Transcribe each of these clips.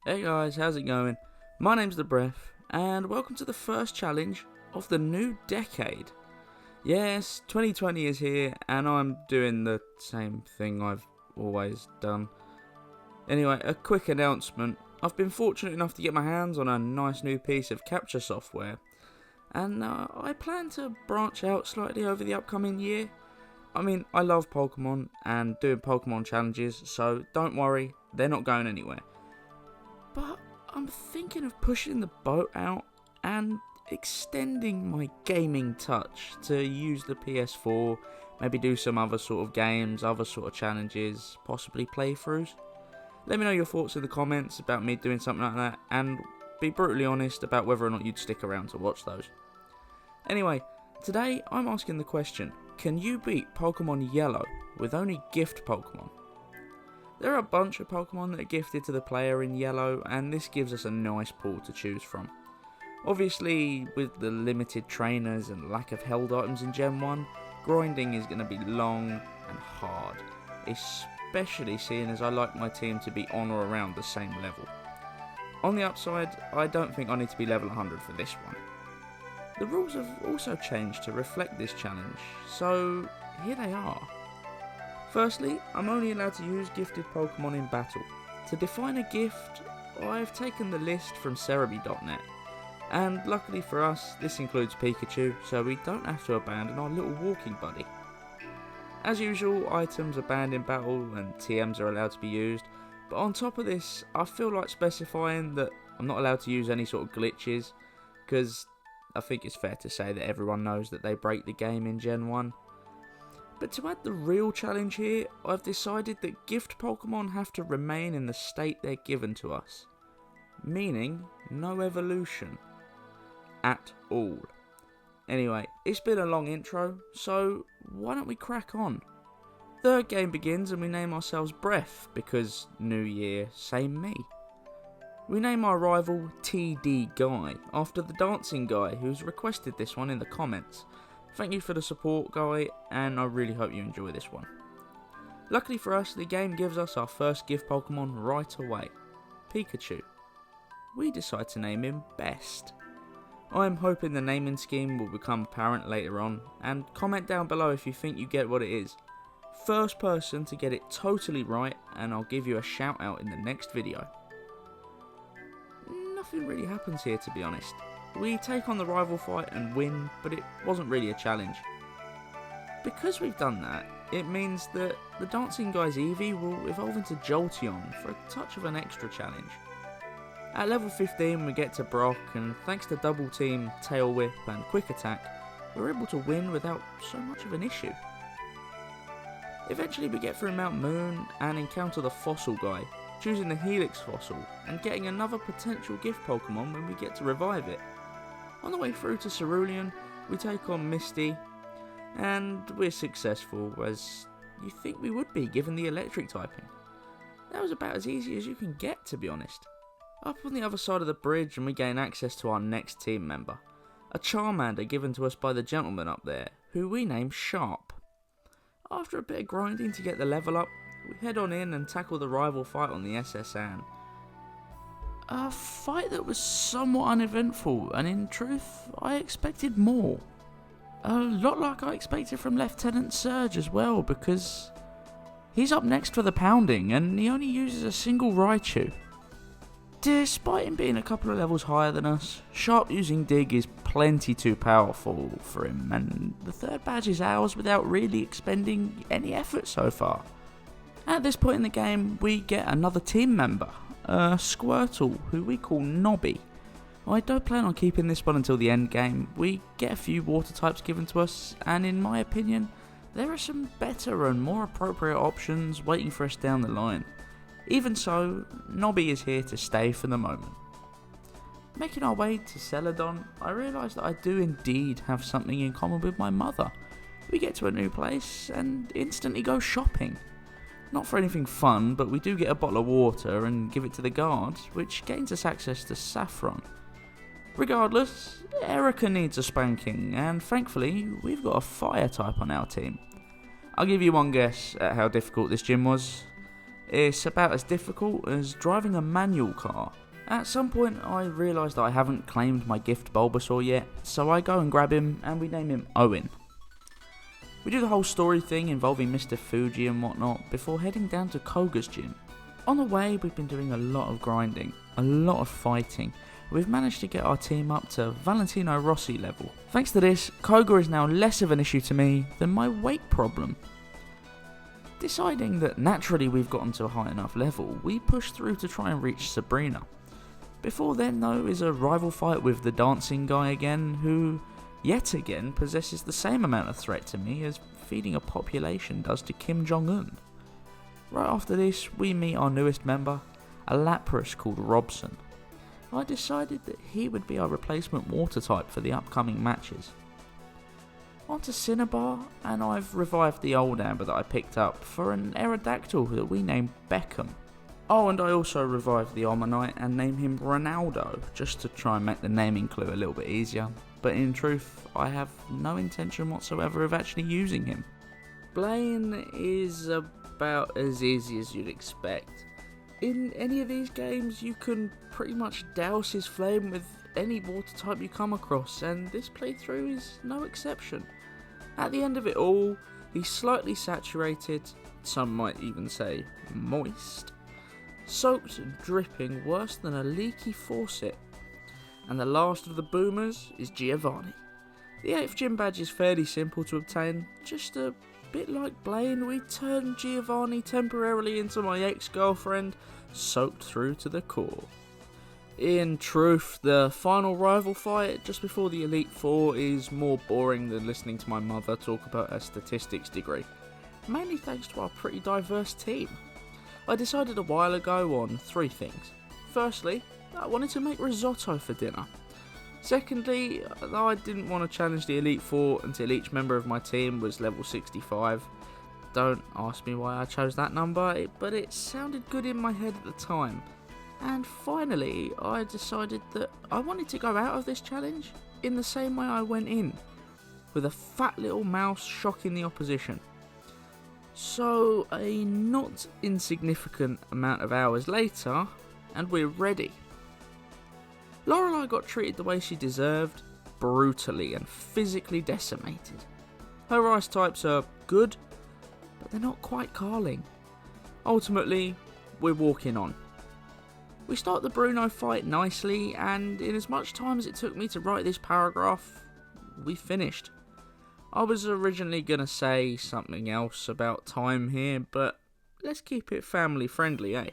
Hey guys, how's it going? My name's the Breph, and welcome to the first challenge of the new decade. Yes, 2020 is here, and I'm doing the same thing I've always done. Anyway, a quick announcement. I've been fortunate enough to get my hands on a nice new piece of capture software, and I plan to branch out slightly over the upcoming year. I mean, I love Pokemon and doing Pokemon challenges, so don't worry, they're not going anywhere. But I'm thinking of pushing the boat out and extending my gaming touch to use the PS4, maybe do some other sort of games, other sort of challenges, possibly playthroughs. Let me know your thoughts in the comments about me doing something like that, and be brutally honest about whether or not you'd stick around to watch those. Anyway, today I'm asking the question, can you beat Pokémon Yellow with only gift Pokémon? There are a bunch of Pokemon that are gifted to the player in Yellow, and this gives us a nice pool to choose from. Obviously, with the limited trainers and lack of held items in Gen 1, grinding is going to be long and hard, especially seeing as I like my team to be on or around the same level. On the upside, I don't think I need to be level 100 for this one. The rules have also changed to reflect this challenge, so here they are. Firstly, I'm only allowed to use gifted Pokemon in battle. To define a gift, I've taken the list from Cerebi.net, and luckily for us, this includes Pikachu, so we don't have to abandon our little walking buddy. As usual, items are banned in battle and TMs are allowed to be used, but on top of this, I feel like specifying that I'm not allowed to use any sort of glitches, because I think it's fair to say that everyone knows that they break the game in Gen 1. But to add the real challenge here, I've decided that gift Pokemon have to remain in the state they're given to us. Meaning, no evolution. At all. Anyway, it's been a long intro, so why don't we crack on? Third game begins and we name ourselves Breph, because new year, same me. We name our rival TD Guy, after the dancing guy who's requested this one in the comments. Thank you for the support, Guy, and I really hope you enjoy this one. Luckily for us, the game gives us our first gift Pokemon right away, Pikachu. We decide to name him Best. I'm hoping the naming scheme will become apparent later on, and comment down below if you think you get what it is. First person to get it totally right, and I'll give you a shout out in the next video. Nothing really happens here, to be honest. We take on the rival fight and win, but it wasn't really a challenge. Because we've done that, it means that the dancing guy's Eevee will evolve into Jolteon for a touch of an extra challenge. At level 15 we get to Brock, and thanks to double team, tail whip and quick attack, we're able to win without so much of an issue. Eventually we get through Mount Moon and encounter the fossil guy, choosing the Helix fossil and getting another potential gift Pokemon when we get to revive it. On the way through to Cerulean, we take on Misty, and we're successful, as you think we would be given the electric typing. That was about as easy as you can get, to be honest. Up on the other side of the bridge and we gain access to our next team member, a Charmander given to us by the gentleman up there, who we name Sharp. After a bit of grinding to get the level up, we head on in and tackle the rival fight on the SS Anne. A fight that was somewhat uneventful, and in truth, I expected more. A lot like I expected from Lieutenant Surge as well, because he's up next for the pounding, and he only uses a single Raichu. Despite him being a couple of levels higher than us, Sharp using Dig is plenty too powerful for him, and the third badge is ours without really expending any effort so far. At this point in the game, we get another team member, Squirtle, who we call Nobby. I don't plan on keeping this one until the end game. We get a few water types given to us, and in my opinion, there are some better and more appropriate options waiting for us down the line. Even so, Nobby is here to stay for the moment. Making our way to Celadon, I realise that I do indeed have something in common with my mother. We get to a new place and instantly go shopping. Not for anything fun, but we do get a bottle of water and give it to the guard, which gains us access to Saffron. Regardless, Erica needs a spanking, and thankfully, we've got a fire type on our team. I'll give you one guess at how difficult this gym was. It's about as difficult as driving a manual car. At some point I realise that I haven't claimed my gift Bulbasaur yet, so I go and grab him and we name him Owen. We do the whole story thing involving Mr. Fuji and whatnot before heading down to Koga's gym. On the way we've been doing a lot of grinding, a lot of fighting. We've managed to get our team up to Valentino Rossi level. Thanks to this, Koga is now less of an issue to me than my weight problem. Deciding that naturally we've gotten to a high enough level, we push through to try and reach Sabrina. Before then though is a rival fight with the dancing guy again, who yet again possesses the same amount of threat to me as feeding a population does to Kim Jong-un. Right after this we meet our newest member, a Lapras called Robson. I decided that he would be our replacement water type for the upcoming matches. On to Cinnabar, and I've revived the old Amber that I picked up for an Aerodactyl that we named Beckham. Oh, and I also revived the Omanyte and named him Ronaldo, just to try and make the naming clue a little bit easier, but in truth I have no intention whatsoever of actually using him. Blaine is about as easy as you'd expect. In any of these games you can pretty much douse his flame with any water type you come across, and this playthrough is no exception. At the end of it all, he's slightly saturated, some might even say moist, soaked and dripping worse than a leaky faucet. And the last of the boomers is Giovanni. The 8th gym badge is fairly simple to obtain, just a bit like Blaine, we turned Giovanni temporarily into my ex-girlfriend, soaked through to the core. In truth, the final rival fight just before the Elite Four is more boring than listening to my mother talk about her statistics degree, mainly thanks to our pretty diverse team. I decided a while ago on 3 things. Firstly, I wanted to make risotto for dinner. Secondly, I didn't want to challenge the Elite Four until each member of my team was level 65. Don't ask me why I chose that number, but it sounded good in my head at the time. And finally, I decided that I wanted to go out of this challenge in the same way I went in, with a fat little mouse shocking the opposition. So, a not insignificant amount of hours later, and we're ready. Lorelei got treated the way she deserved, brutally and physically decimated. Her ice types are good, but they're not quite Carling. Ultimately, we're walking on. We start the Bruno fight nicely, and in as much time as it took me to write this paragraph, we finished. I was originally going to say something else about time here, but let's keep it family friendly, eh?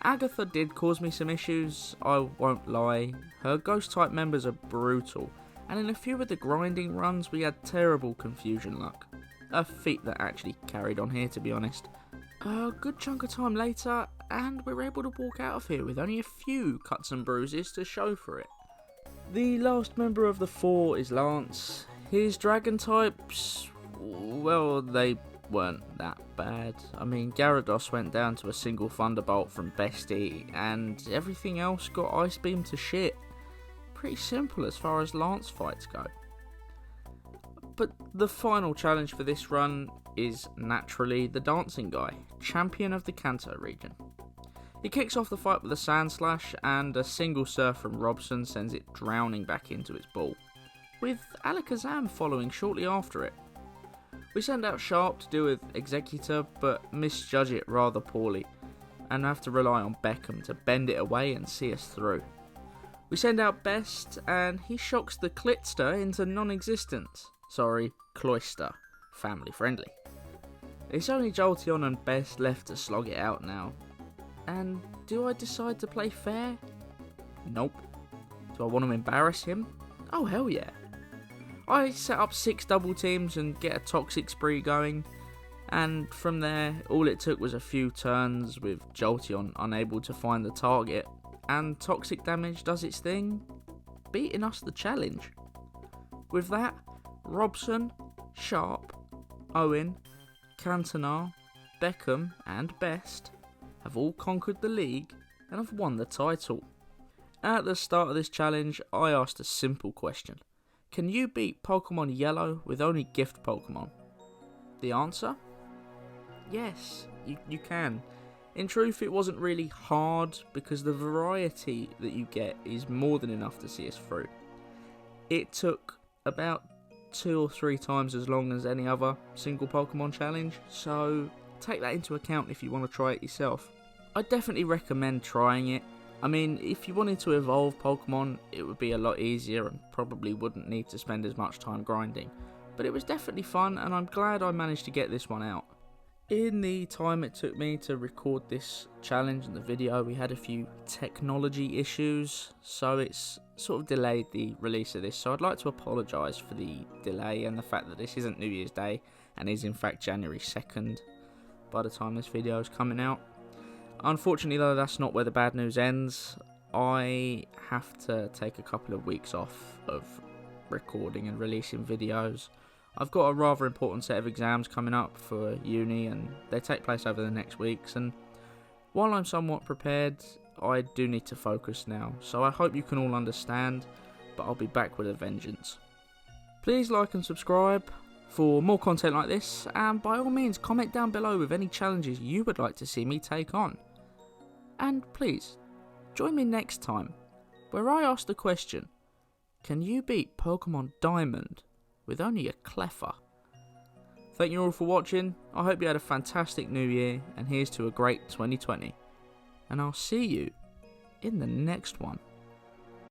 Agatha did cause me some issues, I won't lie. Her ghost type members are brutal, and in a few of the grinding runs we had terrible confusion luck. A feat that actually carried on here, to be honest. A good chunk of time later, and we're able to walk out of here with only a few cuts and bruises to show for it. The last member of the 4 is Lance. His dragon types, well, they weren't that bad. I mean, Gyarados went down to a single Thunderbolt from Bestie, and everything else got Ice Beam to shit. Pretty simple as far as Lance fights go. But the final challenge for this run is naturally the dancing guy, champion of the Kanto region. He kicks off the fight with a Sand Slash, and a single surf from Robson sends it drowning back into its ball, with Alakazam following shortly after it. We send out Sharp to deal with Executor, but misjudge it rather poorly, and have to rely on Beckham to bend it away and see us through. We send out Best, and he shocks the Clitster into non-existence. Sorry, Cloyster. Family friendly. It's only Jolteon and Best left to slog it out now. And do I decide to play fair? Nope. Do I want to embarrass him? Oh hell yeah. I set up 6 double teams and get a toxic spree going, and from there all it took was a few turns with Jolteon unable to find the target, and toxic damage does its thing, beating us the challenge. With that, Robson, Sharp, Owen, Cantona, Beckham and Best have all conquered the league and have won the title. At the start of this challenge I asked a simple question. Can you beat Pokémon Yellow with only gift Pokémon? The answer? Yes. you can. In truth, it wasn't really hard because the variety that you get is more than enough to see us through. It took about 2 or 3 times as long as any other single Pokemon challenge, so take that into account if you want to try it yourself. I definitely recommend trying it. I mean, if you wanted to evolve Pokemon, it would be a lot easier and probably wouldn't need to spend as much time grinding. But it was definitely fun, and I'm glad I managed to get this one out. In the time it took me to record this challenge and the video, we had a few technology issues, so it's sort of delayed the release of this. So I'd like to apologise for the delay and the fact that this isn't New Year's Day and is in fact January 2nd by the time this video is coming out. Unfortunately though, that's not where the bad news ends. I have to take a couple of weeks off of recording and releasing videos. I've got a rather important set of exams coming up for uni, and they take place over the next weeks, and while I'm somewhat prepared, I do need to focus now, so I hope you can all understand, but I'll be back with a vengeance. Please like and subscribe for more content like this, and by all means comment down below with any challenges you would like to see me take on. And please, join me next time, where I ask the question, can you beat Pokemon Diamond with only a Cleffa? Thank you all for watching. I hope you had a fantastic new year, and here's to a great 2020. And I'll see you in the next one.